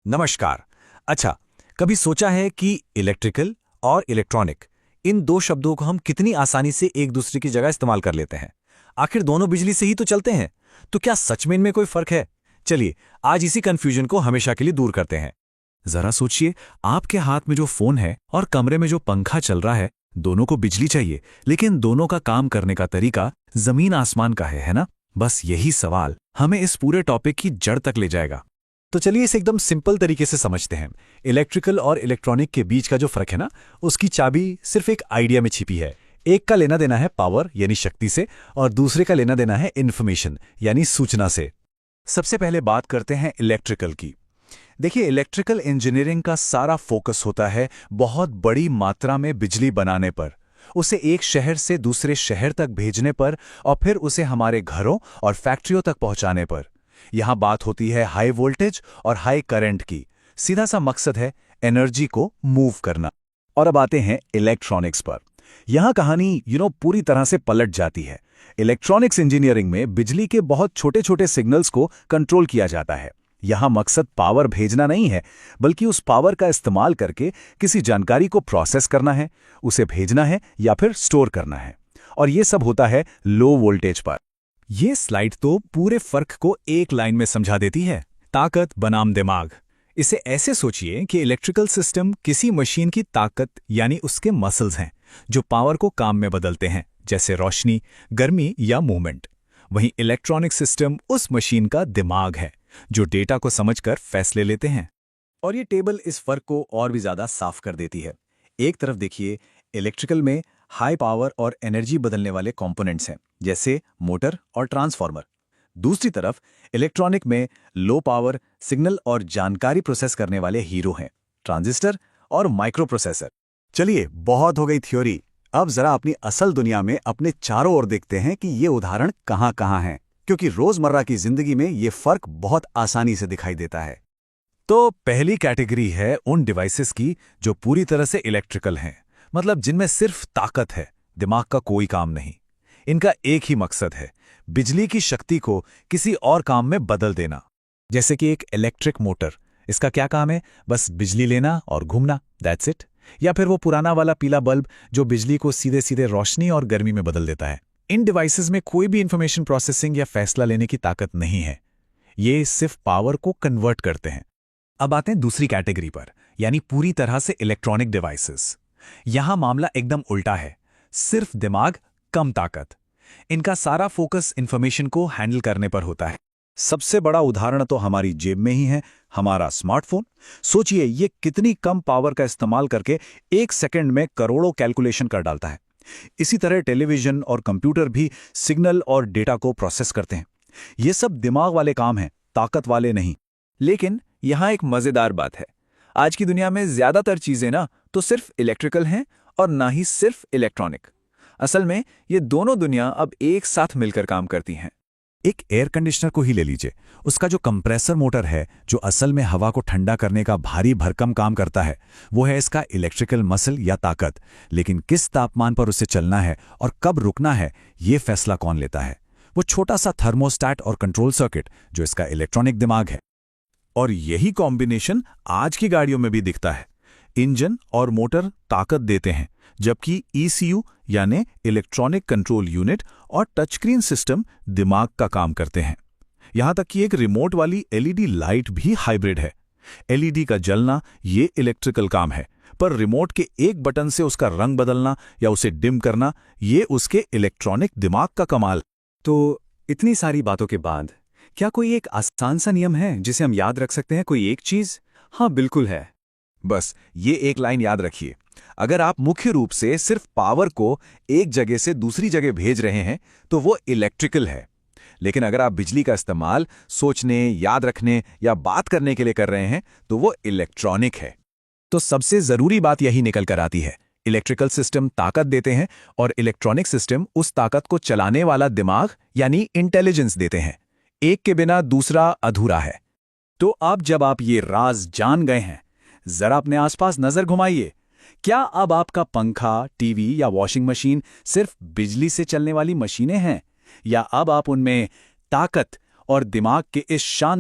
नमस्कार। अच्छा, कभी सोचा है कि इलेक्ट्रिकल और इलेक्ट्रॉनिक इन दो शब्दों को हम कितनी आसानी से एक दूसरे की जगह इस्तेमाल कर लेते हैं। आखिर दोनों बिजली से ही तो चलते हैं, तो क्या सच में इनमें कोई फर्क है? चलिए आज इसी कंफ्यूजन को हमेशा के लिए दूर करते हैं। जरा सोचिए, आपके हाथ में जो फोन है और कमरे में जो पंखा चल रहा है, दोनों को बिजली चाहिए, लेकिन दोनों का काम करने का तरीका जमीन आसमान का है ना? बस यही सवाल हमें इस पूरे टॉपिक की जड़ तक ले जाएगा। तो चलिए इसे एकदम सिंपल तरीके से समझते हैं। इलेक्ट्रिकल और इलेक्ट्रॉनिक के बीच का जो फर्क है ना, उसकी चाबी सिर्फ एक आइडिया में छिपी है। एक का लेना देना है पावर यानी शक्ति से, और दूसरे का लेना देना है इन्फॉर्मेशन यानी सूचना से। सबसे पहले बात करते हैं इलेक्ट्रिकल की। देखिए, इलेक्ट्रिकल इंजीनियरिंग का सारा फोकस होता है बहुत बड़ी मात्रा में बिजली बनाने पर, उसे एक शहर से दूसरे शहर तक भेजने पर, और फिर उसे हमारे घरों और फैक्ट्रियों तक पहुंचाने पर। यहां बात होती है हाई वोल्टेज और हाई करंट की। सीधा सा मकसद है एनर्जी को मूव करना। और अब आते हैं इलेक्ट्रॉनिक्स पर। यहां कहानी पूरी तरह से पलट जाती है। इलेक्ट्रॉनिक्स इंजीनियरिंग में बिजली के बहुत छोटे छोटे सिग्नल्स को कंट्रोल किया जाता है। यहां मकसद पावर भेजना नहीं है, बल्कि उस पावर का इस्तेमाल करके किसी जानकारी को प्रोसेस करना है, उसे भेजना है या फिर स्टोर करना है। और यह सब होता है लो वोल्टेज पर। ये स्लाइड तो पूरे फर्क को एक लाइन में समझा देती है। ताकत बनाम दिमाग। इसे ऐसे सोचिए कि इलेक्ट्रिकल सिस्टम किसी मशीन की ताकत यानी उसके मसल्स हैं, जो पावर को काम में बदलते हैं, जैसे रोशनी, गर्मी या मूवमेंट। वहीं इलेक्ट्रॉनिक सिस्टम उस मशीन का दिमाग है, जो डेटा को समझकर फैसले लेते हैं। और ये टेबल इस फर्क को और भी ज्यादा साफ कर देती है। एक तरफ देखिए, इलेक्ट्रिकल में हाई पावर और एनर्जी बदलने वाले कंपोनेंट्स हैं, जैसे मोटर और ट्रांसफार्मर। दूसरी तरफ इलेक्ट्रॉनिक में लो पावर, सिग्नल और जानकारी प्रोसेस करने वाले हीरो हैं, ट्रांजिस्टर और माइक्रो प्रोसेसर। चलिए, बहुत हो गई थ्योरी। अब जरा अपनी असल दुनिया में अपने चारों ओर देखते हैं कि ये उदाहरण कहां कहां हैं, क्योंकि रोजमर्रा की जिंदगी में ये फर्क बहुत आसानी से दिखाई देता है। तो पहली कैटेगरी है उन डिवाइसेस की जो पूरी तरह से इलेक्ट्रिकल हैं, मतलब जिनमें सिर्फ ताकत है, दिमाग का कोई काम नहीं। इनका एक ही मकसद है, बिजली की शक्ति को किसी और काम में बदल देना। जैसे कि एक इलेक्ट्रिक मोटर, इसका क्या काम है? बस बिजली लेना और घूमना, दैट्स इट। या फिर वो पुराना वाला पीला बल्ब जो बिजली को सीधे सीधे रोशनी और गर्मी में बदल देता है। इन डिवाइसेस में कोई भी इंफॉर्मेशन प्रोसेसिंग या फैसला लेने की ताकत नहीं है, ये सिर्फ पावर को कन्वर्ट करते हैं। अब आते हैं दूसरी कैटेगरी पर, यानी पूरी तरह से इलेक्ट्रॉनिक डिवाइसेस। यहां मामला एकदम उल्टा है, सिर्फ दिमाग, कम ताकत। इनका सारा फोकस इंफॉर्मेशन को हैंडल करने पर होता है। सबसे बड़ा उदाहरण तो हमारी जेब में ही है, हमारा स्मार्टफोन। सोचिए, ये कितनी कम पावर का इस्तेमाल करके एक सेकंड में करोड़ों कैलकुलेशन कर डालता है। इसी तरह टेलीविजन और कंप्यूटर भी सिग्नल और डेटा को प्रोसेस करते हैं। ये सब दिमाग वाले काम हैं, ताकत वाले नहीं। लेकिन यहां एक मजेदार बात है, आज की दुनिया में ज्यादातर चीजें ना तो सिर्फ इलेक्ट्रिकल हैं और ना ही सिर्फ इलेक्ट्रॉनिक। असल में ये दोनों दुनिया अब एक साथ मिलकर काम करती हैं। एक एयर कंडीशनर को ही ले लीजिए, उसका जो कंप्रेसर मोटर है, जो असल में हवा को ठंडा करने का भारी भरकम काम करता है, वो है इसका इलेक्ट्रिकल मसल या ताकत। लेकिन किस तापमान पर उसे चलना है और कब रुकना है, ये फैसला कौन लेता है? वो छोटा सा थर्मोस्टैट और कंट्रोल सर्किट, जो इसका इलेक्ट्रॉनिक दिमाग है। और यही कॉम्बिनेशन आज की गाड़ियों में भी दिखता है। इंजन और मोटर ताकत देते हैं, जबकि ईसीयू यानी इलेक्ट्रॉनिक कंट्रोल यूनिट और टच स्क्रीन सिस्टम दिमाग का काम करते हैं। यहां तक कि एक रिमोट वाली एलईडी लाइट भी हाइब्रिड है। एलईडी का जलना ये इलेक्ट्रिकल काम है, पर रिमोट के एक बटन से उसका रंग बदलना या उसे डिम करना, ये उसके इलेक्ट्रॉनिक दिमाग का कमाल। तो इतनी सारी बातों के बाद क्या कोई एक आसान सा नियम है जिसे हम याद रख सकते हैं? कोई एक चीज? हाँ, बिल्कुल है। बस ये एक लाइन याद रखिए, अगर आप मुख्य रूप से सिर्फ पावर को एक जगह से दूसरी जगह भेज रहे हैं तो वो इलेक्ट्रिकल है। लेकिन अगर आप बिजली का इस्तेमाल सोचने, याद रखने या बात करने के लिए कर रहे हैं तो वो इलेक्ट्रॉनिक है। तो सबसे जरूरी बात यही निकल कर आती है, इलेक्ट्रिकल सिस्टम ताकत देते हैं और इलेक्ट्रॉनिक सिस्टम उस ताकत को चलाने वाला दिमाग यानी इंटेलिजेंस देते हैं। एक के बिना दूसरा अधूरा है। तो अब जब आप ये राज जान गए हैं, जरा अपने आसपास नजर घुमाइए। क्या अब आपका पंखा, टीवी या वॉशिंग मशीन सिर्फ बिजली से चलने वाली मशीनें हैं, या अब आप उनमें ताकत और दिमाग के इस शानदार